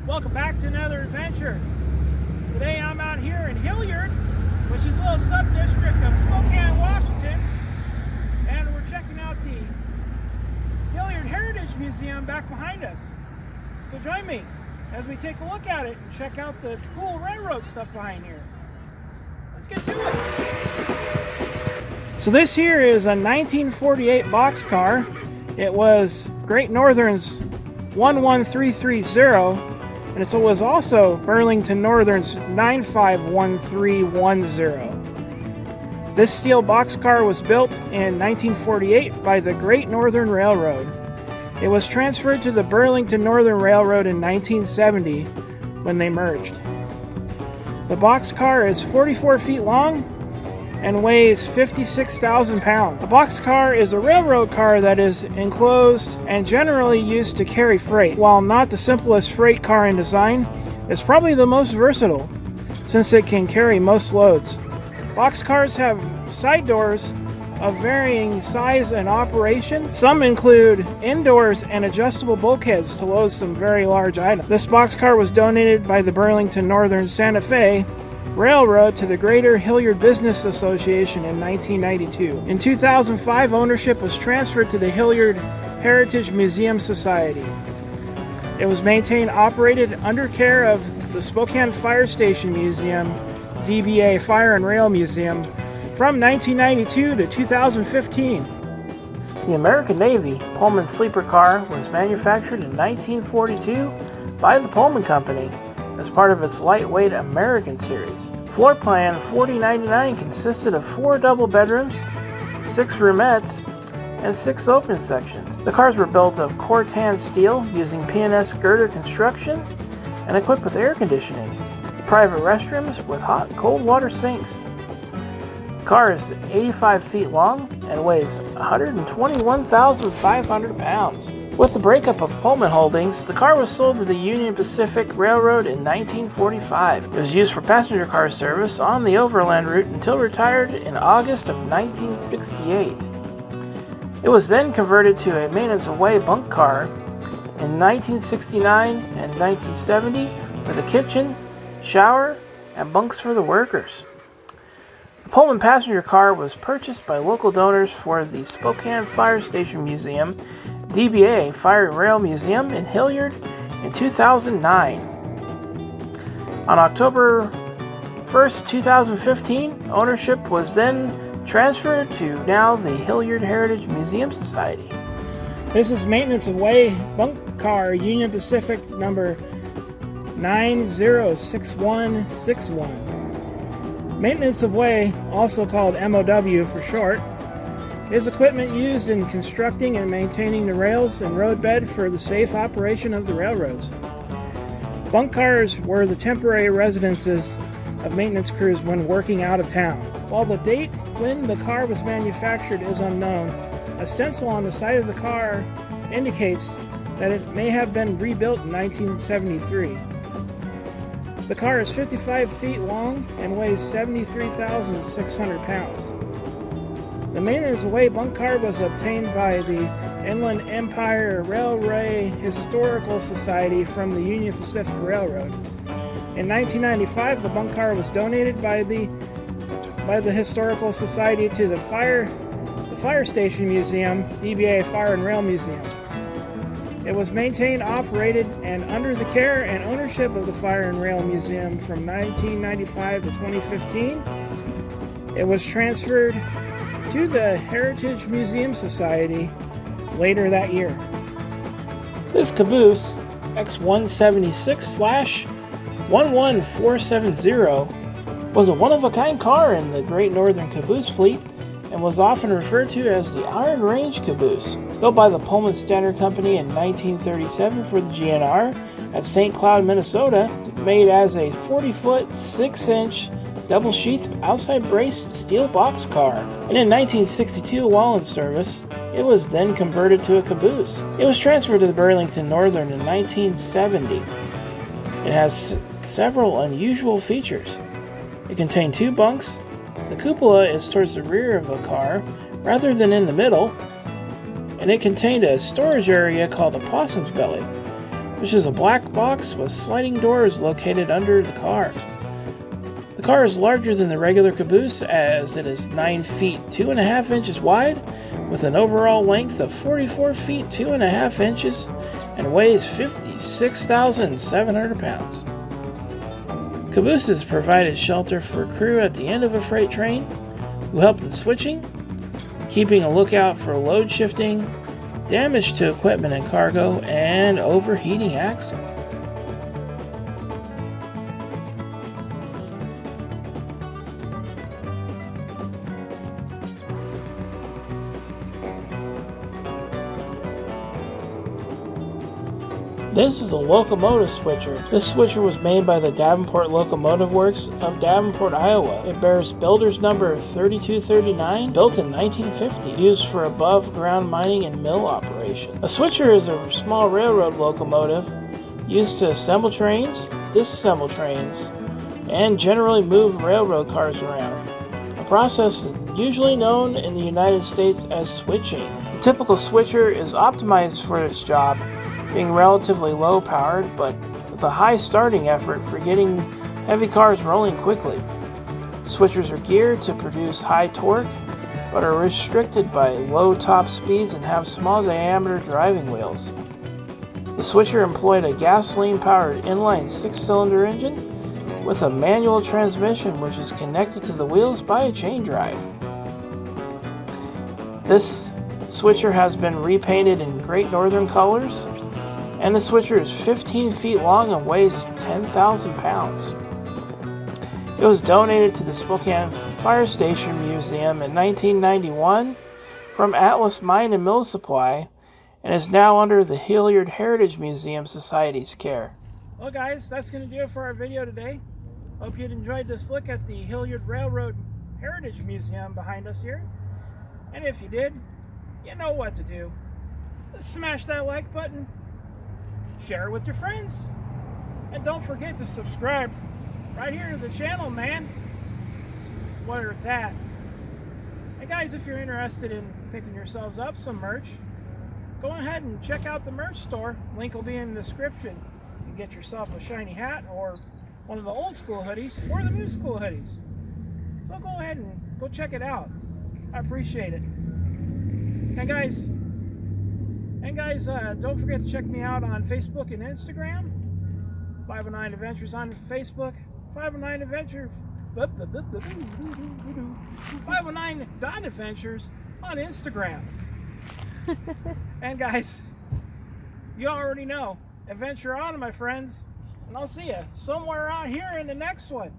Welcome back to another adventure. Today I'm out here in Hillyard, which is a little sub-district of Spokane, Washington, and we're checking out the Hillyard Heritage Museum back behind us. So join me as we take a look at it and check out the cool railroad stuff behind here. Let's get to it. So this here is a 1948 boxcar. It was Great Northern's 11330. And it was also Burlington Northern's 951310. This steel boxcar was built in 1948 by the Great Northern Railroad. It was transferred to the Burlington Northern Railroad in 1970 when they merged. The boxcar is 44 feet long and weighs 56,000 pounds. A boxcar is a railroad car that is enclosed and generally used to carry freight. While not the simplest freight car in design, it's probably the most versatile since it can carry most loads. Boxcars have side doors of varying size and operation. Some include indoors and adjustable bulkheads to load some very large items. This boxcar was donated by the Burlington Northern Santa Fe Railroad to the Greater Hillyard Business Association in 1992. In 2005, ownership was transferred to the Hillyard Heritage Museum Society. It was maintained and operated under care of the Spokane Fire Station Museum, DBA Fire and Rail Museum, from 1992 to 2015. The American Navy Pullman sleeper car was manufactured in 1942 by the Pullman Company as part of its lightweight American series. Floor plan 4099 consisted of 4 double bedrooms, 6 roomettes, and 6 open sections. The cars were built of Cortan steel using PNS girder construction and equipped with air conditioning, private restrooms with hot and cold water sinks. The car is 85 feet long and weighs 121,500 pounds. With the breakup of Pullman Holdings, the car was sold to the Union Pacific Railroad in 1945. It was used for passenger car service on the overland route until retired in August of 1968. It was then converted to a maintenance-away bunk car in 1969 and 1970 with a kitchen, shower, and bunks for the workers. The Pullman passenger car was purchased by local donors for the Spokane Fire Station Museum, DBA Fire and Rail Museum in Hillyard in 2009. On October 1st, 2015, ownership was then transferred to now the Hillyard Heritage Museum Society. This is maintenance away bunk car Union Pacific number 906161. Maintenance of way, also called MOW for short, is equipment used in constructing and maintaining the rails and roadbed for the safe operation of the railroads. Bunk cars were the temporary residences of maintenance crews when working out of town. While the date when the car was manufactured is unknown, a stencil on the side of the car indicates that it may have been rebuilt in 1973. The car is 55 feet long and weighs 73,600 pounds. The maintenance away bunk car was obtained by the Inland Empire Railway Historical Society from the Union Pacific Railroad. In 1995, the bunk car was donated by the Historical Society to the Fire Station Museum, DBA Fire and Rail Museum. It was maintained, operated, and under the care and ownership of the Fire and Rail Museum from 1995 to 2015. It was transferred to the Heritage Museum Society later that year. This caboose, X176/11470, was a one-of-a-kind car in the Great Northern Caboose fleet and was often referred to as the Iron Range caboose. Built by the Pullman Standard Company in 1937 for the GNR at St. Cloud, Minnesota, made as a 40-foot, 6-inch double-sheath outside braced steel boxcar. And in 1962, while in service, it was then converted to a caboose. It was transferred to the Burlington Northern in 1970. It has several unusual features. It contained 2 bunks. The cupola is towards the rear of the car rather than in the middle, and it contained a storage area called the Possum's Belly. which is a black box with sliding doors located under the car. The car is larger than the regular caboose as it is 9 feet 2.5 inches wide with an overall length of 44 feet 2.5 inches and weighs 56,700 pounds. Cabooses provided shelter for crew at the end of a freight train who helped in switching, keeping a lookout for load shifting, damage to equipment and cargo, and overheating axles. This is a locomotive switcher. This switcher was made by the Davenport Locomotive Works of Davenport, Iowa. It bears builder's number 3239, built in 1950, used for above ground mining and mill operation. A switcher is a small railroad locomotive used to assemble trains, disassemble trains, and generally move railroad cars around. A process usually known in the United States as switching. A typical switcher is optimized for its job, being relatively low powered, but with a high starting effort for getting heavy cars rolling quickly. Switchers are geared to produce high torque, but are restricted by low top speeds and have small diameter driving wheels. The switcher employed a gasoline powered inline 6-cylinder engine with a manual transmission which is connected to the wheels by a chain drive. This switcher has been repainted in Great Northern colors, and the switcher is 15 feet long and weighs 10,000 pounds. It was donated to the Spokane Fire Station Museum in 1991 from Atlas Mine and Mill Supply and is now under the Hillyard Heritage Museum Society's care. Well guys, that's going to do it for our video today. Hope you enjoyed this look at the Hillyard Railroad Heritage Museum behind us here. And if you did, you know what to do. Smash that like button, share it with your friends, and don't forget to subscribe right here to the channel, man. It's where it's at. And guys, if you're interested in picking yourselves up some merch, go ahead and check out the merch store. Link will be in the description. You can get yourself a shiny hat or one of the old school hoodies or the new school hoodies. So go ahead and go check it out. I appreciate it. And guys, don't forget to check me out on Facebook and Instagram. 509 Adventures on Facebook. 509 Adventures. 509.adventures on Instagram. And guys, you already know. Adventure on, my friends. And I'll see you somewhere out here in the next one.